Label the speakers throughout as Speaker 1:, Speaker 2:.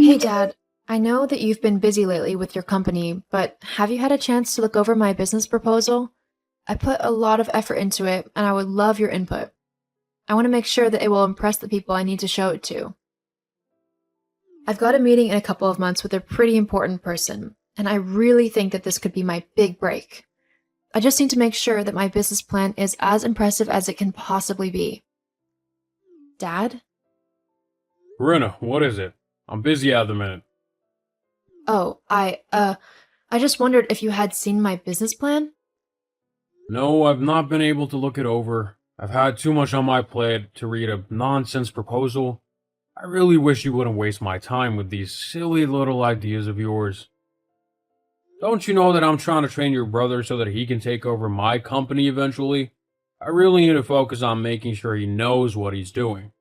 Speaker 1: Hey, Dad. I know that you've been busy lately with your company, but have you had a chance to look over my business proposal? I put a lot of effort into it, and I would love your input. I want to make sure that it will impress the people I need to show it to. I've got a meeting in a couple of months with a pretty important person, and I really think that this could be my big break. I just need to make sure that my business plan is as impressive as it can possibly be. Dad?
Speaker 2: Corinna, what is it? I'm busy at the minute.
Speaker 1: Oh, I just wondered if you had seen my business plan?
Speaker 2: No, I've not been able to look it over. I've had too much on my plate to read a nonsense proposal. I really wish you wouldn't waste my time with these silly little ideas of yours. Don't you know that I'm trying to train your brother so that he can take over my company eventually? I really need to focus on making sure he knows what he's doing.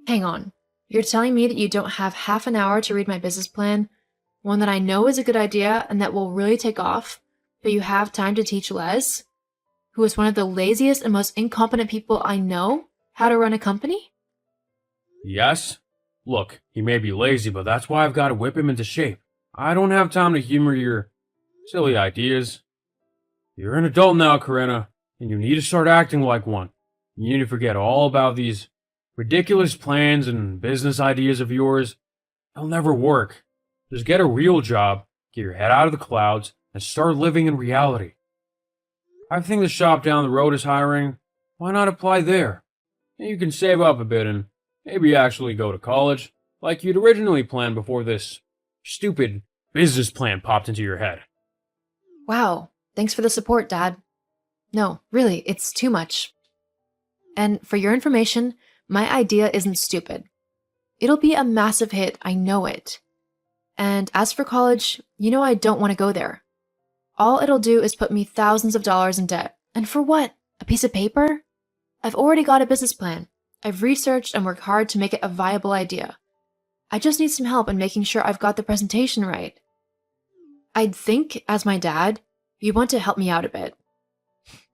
Speaker 1: Hang on. You're telling me that you don't have half an hour to read my business plan, one that I know is a good idea and that will really take off, but you have time to teach Les, who is one of the laziest and most incompetent people I know, how to run a company?
Speaker 2: Yes? Look, he may be lazy, but that's why I've got to whip him into shape. I don't have time to humor your silly ideas. You're an adult now, Corinna, and you need to start acting like one. You need to forget all about these ridiculous plans and business ideas of yours. They'll never work. Just get a real job, get your head out of the clouds, and start living in reality. I think the shop down the road is hiring. Why not apply there? And you can save up a bit and maybe actually go to college, like you'd originally planned before this stupid business plan popped into your head.
Speaker 1: Wow, thanks for the support, Dad. No, really, it's too much. And for your information, my idea isn't stupid. It'll be a massive hit, I know it. And as for college, you know I don't want to go there. All it'll do is put me thousands of dollars in debt. And for what? A piece of paper? I've already got a business plan. I've researched and worked hard to make it a viable idea. I just need some help in making sure I've got the presentation right. I'd think, as my dad, you'd want to help me out a bit.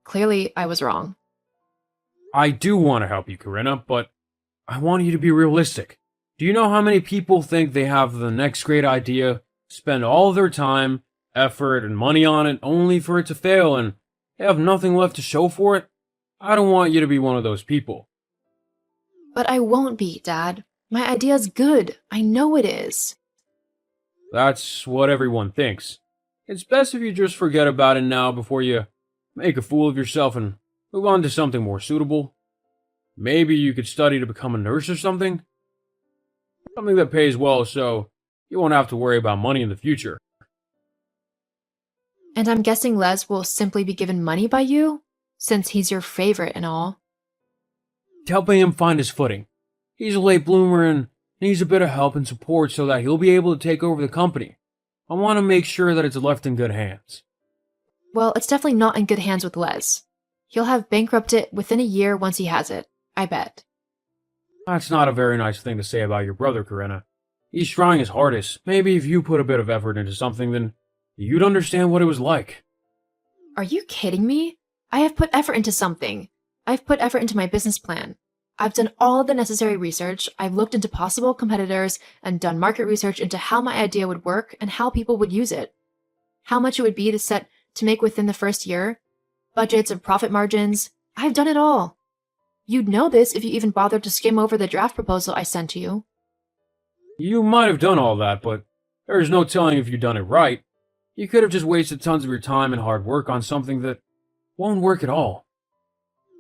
Speaker 1: Clearly, I was wrong.
Speaker 2: I do want to help you, Corinna, but I want you to be realistic. Do you know how many people think they have the next great idea, spend all their time, effort, and money on it only for it to fail, and they have nothing left to show for it? I don't want you to be one of those people.
Speaker 1: But I won't be, Dad. My idea's good. I know it is.
Speaker 2: That's what everyone thinks. It's best if you just forget about it now before you make a fool of yourself and move on to something more suitable. Maybe you could study to become a nurse or something? Something that pays well so you won't have to worry about money in the future.
Speaker 1: And I'm guessing Les will simply be given money by you, since he's your favorite and all.
Speaker 2: Helping him find his footing. He's a late bloomer and needs a bit of help and support so that he'll be able to take over the company. I want to make sure that it's left in good hands.
Speaker 1: Well, it's definitely not in good hands with Les. He'll have bankrupted it within a year once he has it, I bet.
Speaker 2: That's not a very nice thing to say about your brother, Corinna. He's trying his hardest. Maybe if you put a bit of effort into something, then you'd understand what it was like.
Speaker 1: Are you kidding me? I have put effort into something. I've put effort into my business plan. I've done all of the necessary research. I've looked into possible competitors and done market research into how my idea would work and how people would use it. How much it would be to make within the first year. Budgets and profit margins. I've done it all. You'd know this if you even bothered to skim over the draft proposal I sent to you.
Speaker 2: You might have done all that, but there's no telling if you'd done it right. You could have just wasted tons of your time and hard work on something that won't work at all.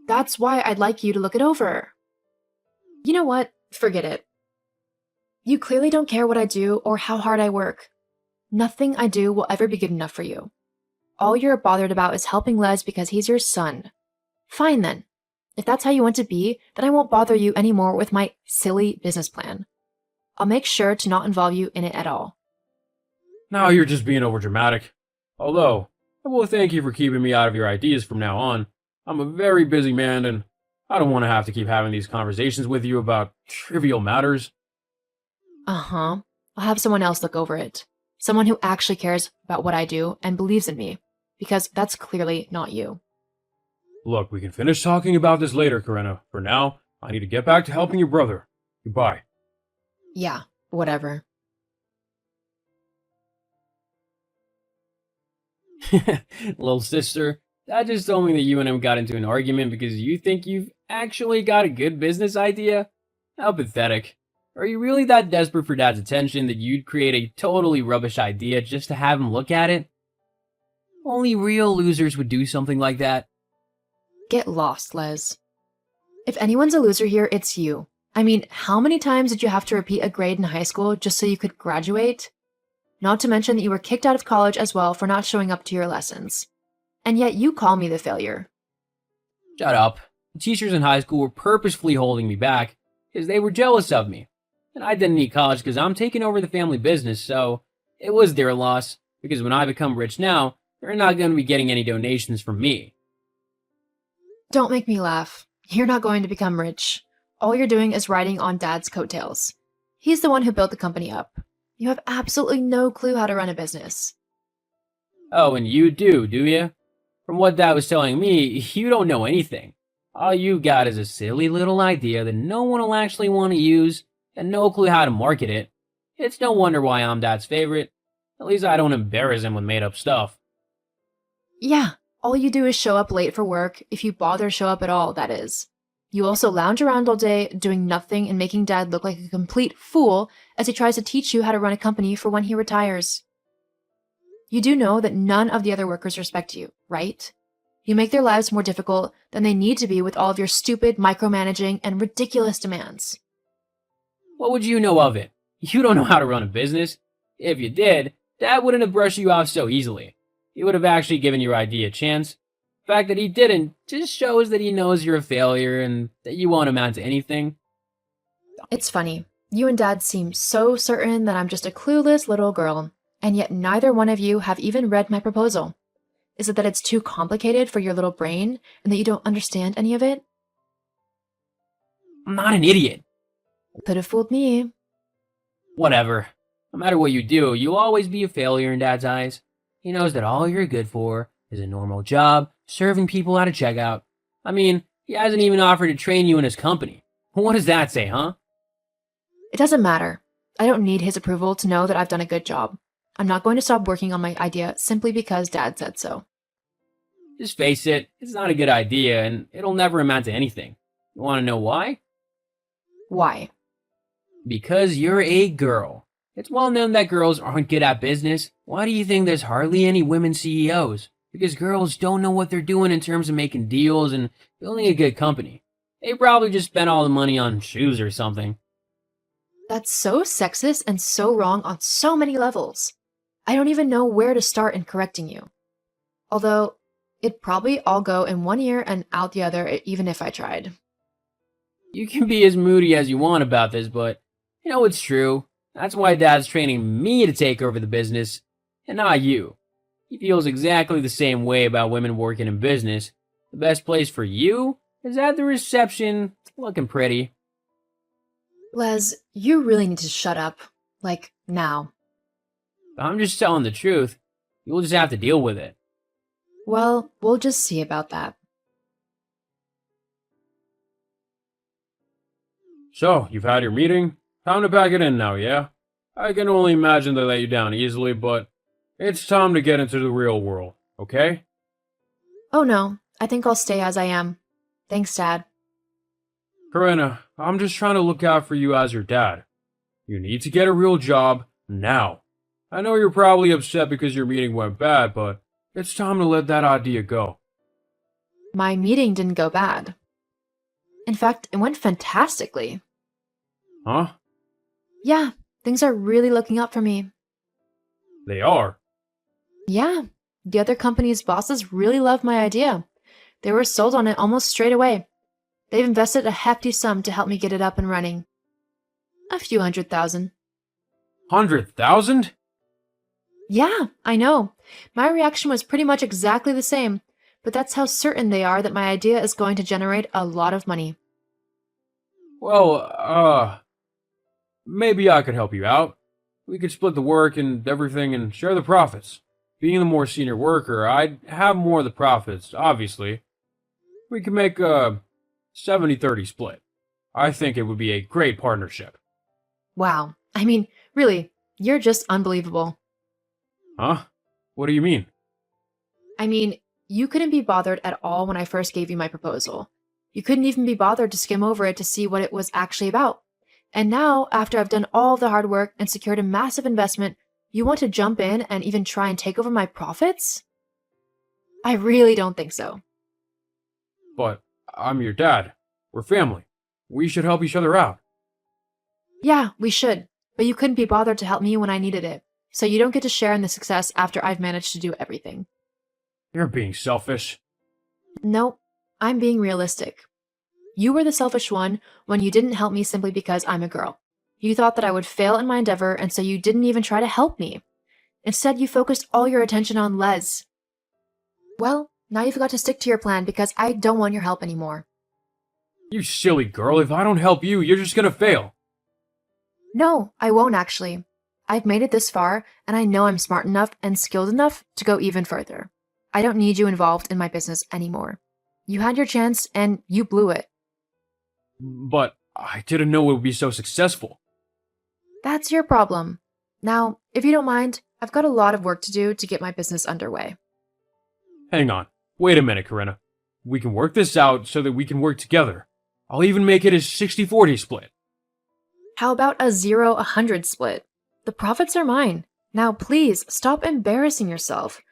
Speaker 1: That's why I'd like you to look it over. You know what? Forget it. You clearly don't care what I do or how hard I work. Nothing I do will ever be good enough for you. All you're bothered about is helping Les because he's your son. Fine then. If that's how you want to be, then I won't bother you anymore with my silly business plan. I'll make sure to not involve you in it at all.
Speaker 2: Now you're just being overdramatic. Although, I will thank you for keeping me out of your ideas from now on. I'm a very busy man and I don't want to have to keep having these conversations with you about trivial matters.
Speaker 1: Uh-huh. I'll have someone else look over it. Someone who actually cares about what I do and believes in me. Because that's clearly not you.
Speaker 2: Look, we can finish talking about this later, Corinna. For now, I need to get back to helping your brother. Goodbye.
Speaker 1: Yeah, whatever.
Speaker 2: Little sister, Dad just told me that you and him got into an argument because you think you've actually got a good business idea? How pathetic. Are you really that desperate for Dad's attention that you'd create a totally rubbish idea just to have him look at it? Only real losers would do something like that.
Speaker 1: Get lost, Les. If anyone's a loser here, it's you. I mean, how many times did you have to repeat a grade in high school just so you could graduate? Not to mention that you were kicked out of college as well for not showing up to your lessons. And yet you call me the failure.
Speaker 2: Shut up. The teachers in high school were purposefully holding me back because they were jealous of me. And I didn't need college because I'm taking over the family business, so it was their loss because when I become rich now, they're not going to be getting any donations from me.
Speaker 1: Don't make me laugh. You're not going to become rich. All you're doing is riding on Dad's coattails. He's the one who built the company up. You have absolutely no clue how to run a business.
Speaker 2: Oh, and you do you? From what Dad was telling me, you don't know anything. All you got is a silly little idea that no one will actually want to use and no clue how to market it. It's no wonder why I'm Dad's favorite. At least I don't embarrass him with made-up stuff.
Speaker 1: Yeah, all you do is show up late for work, if you bother to show up at all, that is. You also lounge around all day, doing nothing and making Dad look like a complete fool as he tries to teach you how to run a company for when he retires. You do know that none of the other workers respect you, right? You make their lives more difficult than they need to be with all of your stupid micromanaging and ridiculous demands.
Speaker 2: What would you know of it? You don't know how to run a business. If you did, Dad wouldn't have brushed you off so easily. He would have actually given your idea a chance. The fact that he didn't just shows that he knows you're a failure and that you won't amount to anything.
Speaker 1: It's funny. You and Dad seem so certain that I'm just a clueless little girl, and yet neither one of you have even read my proposal. Is it that it's too complicated for your little brain and that you don't understand any of it?
Speaker 2: I'm not an idiot.
Speaker 1: Could have fooled me.
Speaker 2: Whatever. No matter what you do, you'll always be a failure in Dad's eyes. He knows that all you're good for is a normal job, serving people at a checkout. I mean, he hasn't even offered to train you in his company. What does that say, huh?
Speaker 1: It doesn't matter. I don't need his approval to know that I've done a good job. I'm not going to stop working on my idea simply because Dad said so.
Speaker 2: Just face it, it's not a good idea and it'll never amount to anything. You want to know why?
Speaker 1: Why?
Speaker 2: Because you're a girl. It's well known that girls aren't good at business. Why do you think there's hardly any women CEOs? Because girls don't know what they're doing in terms of making deals and building a good company. They probably just spent all the money on shoes or something.
Speaker 1: That's so sexist and so wrong on so many levels. I don't even know where to start in correcting you. Although, it'd probably all go in one ear and out the other even if I tried.
Speaker 2: You can be as moody as you want about this, but you know it's true. That's why Dad's training me to take over the business, and not you. He feels exactly the same way about women working in business. The best place for you is at the reception, looking pretty.
Speaker 1: Les, you really need to shut up. Like, now.
Speaker 2: I'm just telling the truth. You'll just have to deal with it.
Speaker 1: Well, we'll just see about that.
Speaker 2: So, you've had your meeting? Time to pack it in now, yeah? I can only imagine they let you down easily, but it's time to get into the real world, okay?
Speaker 1: Oh no, I think I'll stay as I am. Thanks, Dad.
Speaker 2: Corinna, I'm just trying to look out for you as your dad. You need to get a real job now. I know you're probably upset because your meeting went bad, but it's time to let that idea go.
Speaker 1: My meeting didn't go bad. In fact, it went fantastically.
Speaker 2: Huh?
Speaker 1: Yeah, things are really looking up for me.
Speaker 2: They are.
Speaker 1: Yeah, the other company's bosses really loved my idea. They were sold on it almost straight away. They've invested a hefty sum to help me get it up and running. A few $100,000.
Speaker 2: 100,000?
Speaker 1: Yeah, I know. My reaction was pretty much exactly the same, but that's how certain they are that my idea is going to generate a lot of money.
Speaker 2: Well, maybe I could help you out. We could split the work and everything and share the profits. Being the more senior worker, I'd have more of the profits, obviously. We could make a 70-30 split. I think it would be a great partnership.
Speaker 1: Wow. I mean, really, you're just unbelievable.
Speaker 2: Huh? What do you mean?
Speaker 1: I mean, you couldn't be bothered at all when I first gave you my proposal. You couldn't even be bothered to skim over it to see what it was actually about. And now, after I've done all of the hard work and secured a massive investment, you want to jump in and even try and take over my profits? I really don't think so.
Speaker 2: But I'm your dad. We're family. We should help each other out.
Speaker 1: Yeah, we should, but you couldn't be bothered to help me when I needed it, so you don't get to share in the success after I've managed to do everything.
Speaker 2: You're being selfish.
Speaker 1: Nope, I'm being realistic. You were the selfish one when you didn't help me simply because I'm a girl. You thought that I would fail in my endeavor, and so you didn't even try to help me. Instead, you focused all your attention on Les. Well, now you've got to stick to your plan because I don't want your help anymore.
Speaker 2: You silly girl, if I don't help you, you're just gonna fail.
Speaker 1: No, I won't actually. I've made it this far, and I know I'm smart enough and skilled enough to go even further. I don't need you involved in my business anymore. You had your chance, and you blew it.
Speaker 2: But I didn't know it would be so successful.
Speaker 1: That's your problem. Now, if you don't mind, I've got a lot of work to do to get my business underway.
Speaker 2: Hang on. Wait a minute, Corinna. We can work this out so that we can work together. I'll even make it a 60-40 split.
Speaker 1: How about a 0-100 split? The profits are mine. Now, please, stop embarrassing yourself.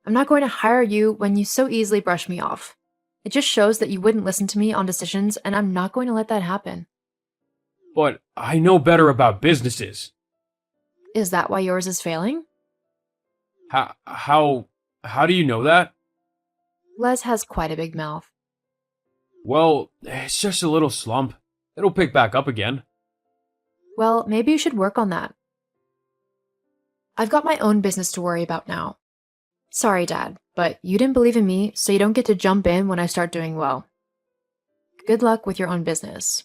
Speaker 1: I'm not going to hire you when you so easily brush me off. It just shows that you wouldn't listen to me on decisions, and I'm not going to let that happen.
Speaker 2: But I know better about businesses.
Speaker 1: Is that why yours is failing?
Speaker 2: How do you know that?
Speaker 1: Les has quite a big mouth.
Speaker 2: Well, it's just a little slump. It'll pick back up again.
Speaker 1: Well, maybe you should work on that. I've got my own business to worry about now. Sorry, Dad, but you didn't believe in me, so you don't get to jump in when I start doing well. Good luck with your own business.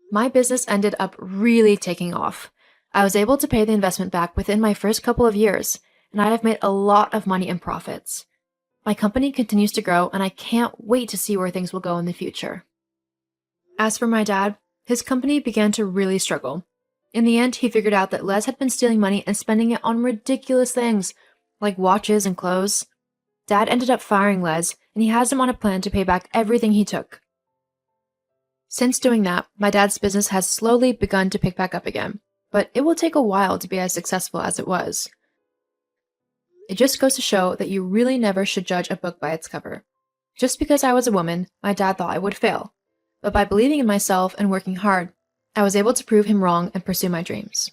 Speaker 1: My business ended up really taking off. I was able to pay the investment back within my first couple of years, and I have made a lot of money in profits. My company continues to grow, and I can't wait to see where things will go in the future. As for my dad, his company began to really struggle. In the end, he figured out that Les had been stealing money and spending it on ridiculous things, like watches and clothes. Dad ended up firing Les, and he has him on a plan to pay back everything he took. Since doing that, my dad's business has slowly begun to pick back up again, but it will take a while to be as successful as it was. It just goes to show that you really never should judge a book by its cover. Just because I was a woman, my dad thought I would fail. But by believing in myself and working hard, I was able to prove him wrong and pursue my dreams.